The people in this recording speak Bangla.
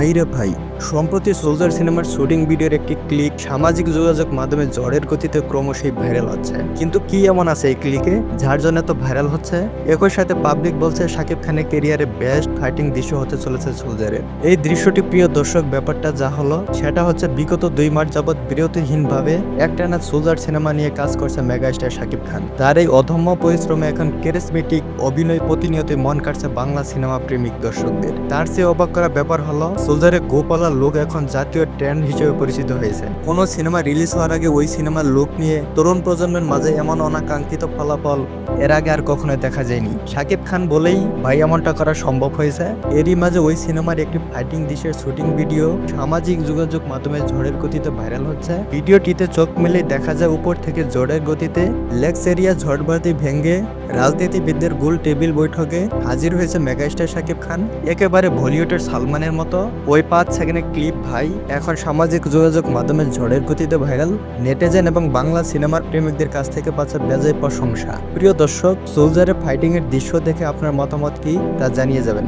ভাইরে ভাই, সম্প্রতি সোলজার সিনেমার শুটিং ভিডিওর একটি ক্লিক সামাজিক যোগাযোগ মাধ্যমে ঝড়ের গতিতে ক্রমশই ভাইরাল হচ্ছে। কিন্তু কি এমন আছে এই ক্লিকে যার জন্য তো ভাইরাল হচ্ছে? একই সাথে পাবলিক বলছে শাকিব খানের কেরিয়ারে বেস্ট ফাইটিং দৃশ্য হতে চলেছে সোলজারের। এই দৃশ্যটি প্রিয় দর্শক, ব্যাপারটা যা হলো সেটা হচ্ছে বিগত 2 মাস যাবৎ বিরতিহীনভাবে একটানা সোলজার সিনেমা নিয়ে কাজ করছে মেগাস্টার শাকিব খান। তার এই অধম্য পরিশ্রমে এখন ক্যারিসমেটিক অভিনয় প্রতিনিয়তই মন কাটছে বাংলা সিনেমা প্রেমিক দর্শকদের। তার চেয়ে অবাক করা ব্যাপার হলো সোলজারের গোপালা লুক এখন জাতীয় ট্রেন্ড হিসেবে পরিচিত হয়েছে। কোন সিনেমা রিলিজ হওয়ার আগে ওই সিনেমার লুক নিয়ে তরুণ প্রজন্মের মাঝে এমন অনাকাঙ্ক্ষিত ফলাফল এর আগে আর কখনোই দেখা যায়নি। শাকিব খান বলেই ভাই এমনটা করা সম্ভব হয়েছে। এরই মাঝে ওই সিনেমার একটি ফাইটিং দৃশ্যের শুটিং ভিডিও সামাজিক যোগাযোগ মাধ্যমে ঝড়ের গতিতে ভাইরাল হচ্ছে। ভিডিওটিতে চোখ মেলেই দেখা যায় উপর থেকে ঝড়ের গতিতে লেগস এরিয়া ঝড়বাতি ভেঙে রাজনীতিবিদদের গোল টেবিল বৈঠকে হাজির হয়েছে মেগাস্টার শাকিব খান। একেবারে বলিউডের সালমানের মতো। ওই 5 সেকেন্ডের ক্লিপ ভাই এখন সামাজিক যোগাযোগ মাধ্যমে ঝড়ের গতিতে ভাইরাল। নেটিজেন এবং বাংলা সিনেমার প্রেমিকদের কাছ থেকে পাচ্ছে বেজায় প্রশংসা। প্রিয় দর্শক, সোলজারের ফাইটিং এর দৃশ্য দেখে আপনার মতামত কি তা জানিয়ে যাবেন।